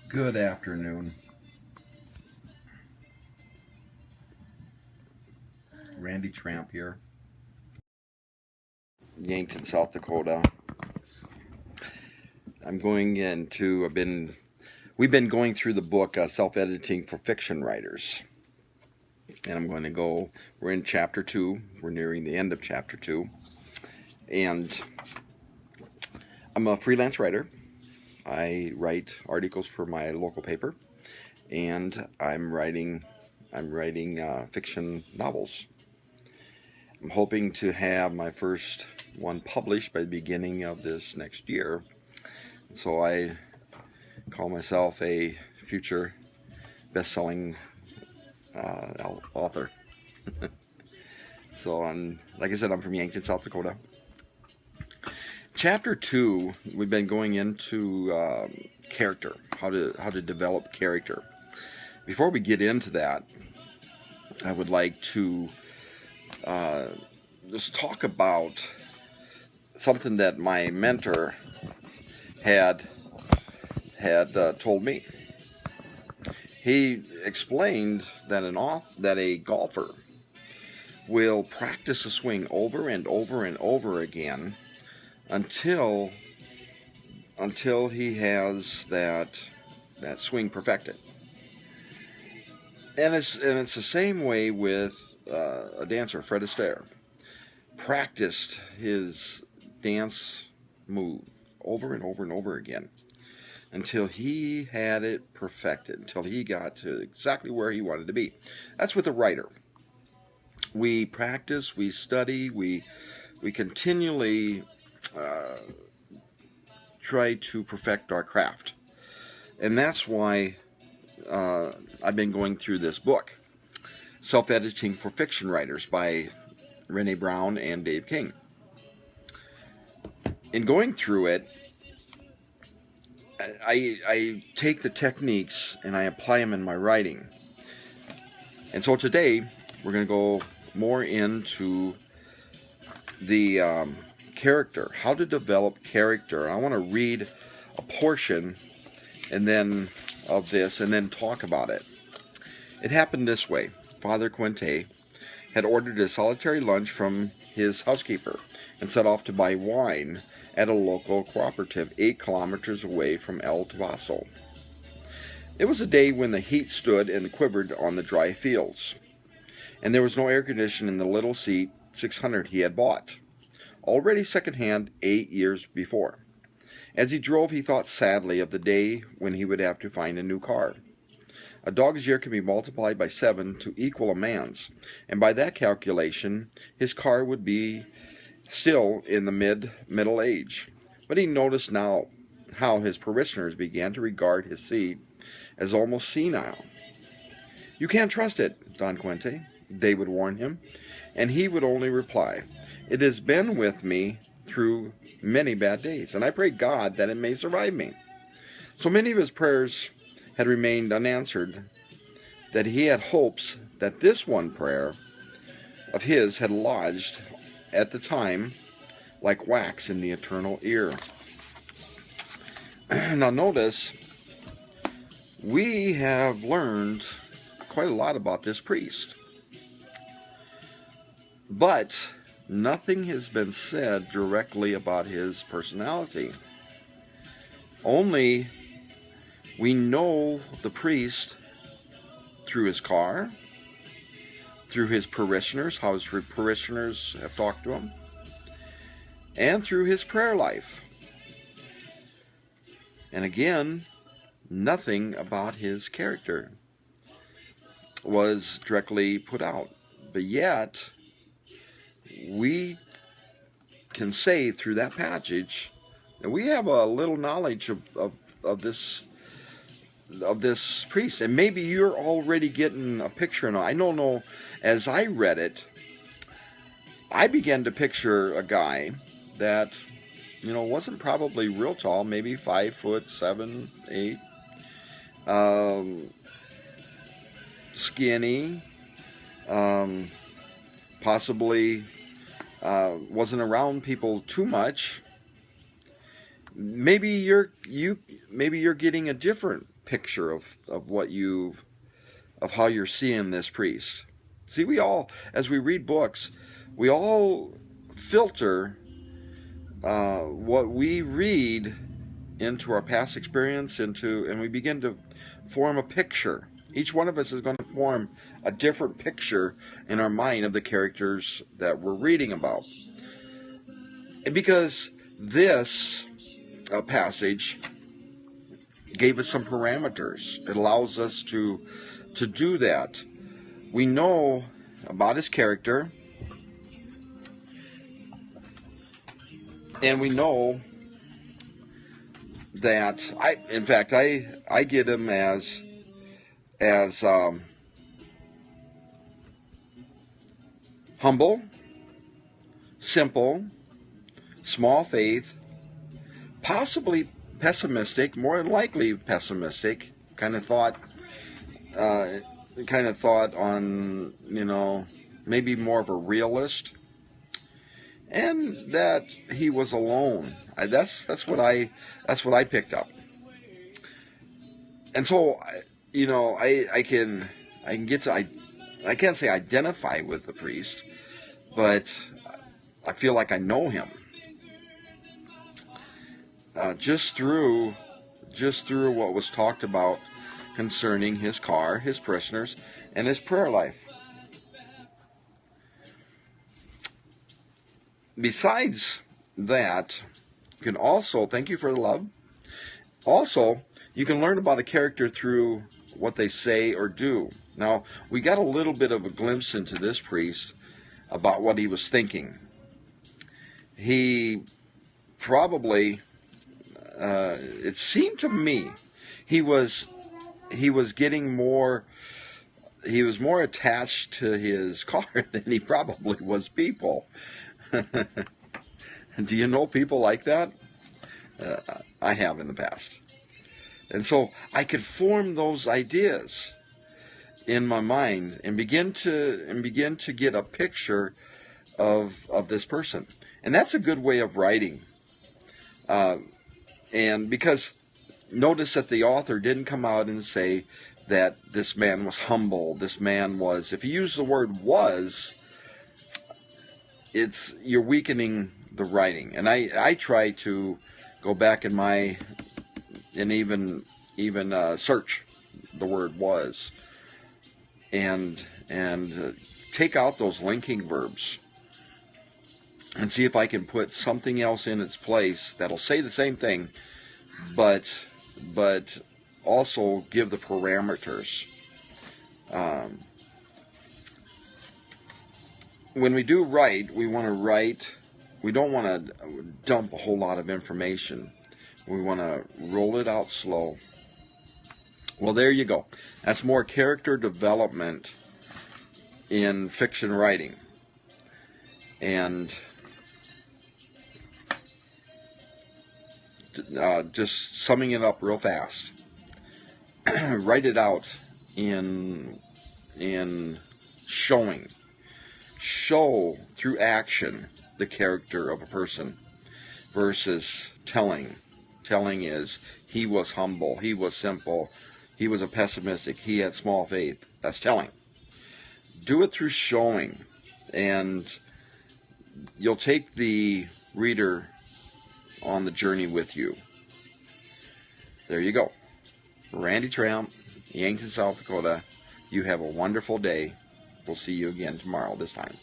Good afternoon. Randy Tramp here. Yankton, South Dakota. We've been going through the book Self-Editing for Fiction Writers. And we're in chapter 2. We're nearing the end of chapter 2. And I'm a freelance writer. I write articles for my local paper. And I'm writing fiction novels. I'm hoping to have my first one published by the beginning of this next year. So I call myself a future best-selling author. So like I said, I'm from Yankton, South Dakota. Chapter 2, we've been going into character, how to develop character. Before we get into that, I would like to just talk about something that my mentor had told me. He explained that a golfer will practice a swing over and over and over again until he has that swing perfected. And it's the same way with a dancer, Fred Astaire. Practiced his dance move over and over and over again until he had it perfected, until he got to exactly where he wanted to be. That's with a writer. We practice, we study, we continually try to perfect our craft. And that's why I've been going through this book, Self-Editing for Fiction Writers by Renee Brown and Dave King. In going through it, I take the techniques and I apply them in my writing. And so today, we're going to go more into the character, how to develop character. I want to read a portion of this and then talk about it. It happened this way. Father Quinte had ordered a solitary lunch from his housekeeper and set off to buy wine at a local cooperative 8 kilometers away from El Toboso. It was a day when the heat stood and quivered on the dry fields, and there was no air conditioning in the little seat 600 he had bought, already secondhand 8 years before. As he drove, he thought sadly of the day when he would have to find a new car. A dog's year can be multiplied by 7 to equal a man's, and by that calculation, his car would be still in the middle age. But he noticed now how his parishioners began to regard his seat as almost senile. "You can't trust it, Don Quinte," they would warn him, and he would only reply, "It has been with me through many bad days, and I pray God that it may survive me." So many of his prayers had remained unanswered that he had hopes that this one prayer of his had lodged at the time like wax in the eternal ear. Now notice, we have learned quite a lot about this priest, but nothing has been said directly about his personality. Only we know the priest through his car, through his parishioners, how his parishioners have talked to him, and through his prayer life. And again, nothing about his character was directly put out. But yet, we can say through that passage that we have a little knowledge of this priest, and maybe you're already getting a picture. And I don't know, as I read it, I began to picture a guy that, wasn't probably real tall, maybe 5'7", 8, skinny, possibly wasn't around people too much. Maybe you're getting a different picture of how you're seeing this priest. See, we all, as we read books, we all filter what we read into our past experience, and we begin to form a picture. Each one of us is going to form a different picture in our mind of the characters that we're reading about. And because this passage gave us some parameters, it allows us to do that. We know about his character, and we know that I get him as humble, simple, small faith, possibly pessimistic, more than likely pessimistic, kind of thought on, maybe more of a realist, and that he was alone. That's what I picked up. And so, I can get to, I can't say identify with the priest, but I feel like I know him. Just through what was talked about concerning his car, his parishioners, and his prayer life. Besides that, you can also, thank you for the love, also, you can learn about a character through what they say or do. Now, we got a little bit of a glimpse into this priest about what he was thinking. He probably, it seemed to me, he was getting more, he was more attached to his car than he probably was people. Do you know people like that? I have in the past. And so I could form those ideas in my mind and begin to get a picture of this person. And that's a good way of writing. And because notice that the author didn't come out and say that this man was humble, this man was, if you use the word was, you're weakening the writing. And I try to go back and even search the word was, and take out those linking verbs and see if I can put something else in its place that'll say the same thing, but also give the parameters. When we do write, we don't want to dump a whole lot of information. We want to roll it out slow. Well, there you go. That's more character development in fiction writing. And just summing it up real fast. Write it out in showing. Show through action the character of a person versus telling. Telling is he was humble, he was simple, he was a pessimistic, he had small faith. That's telling. Do it through showing, and you'll take the reader on the journey with you. There you go. Randy Tramp, Yankton, South Dakota. You have a wonderful day. We'll see you again tomorrow this time.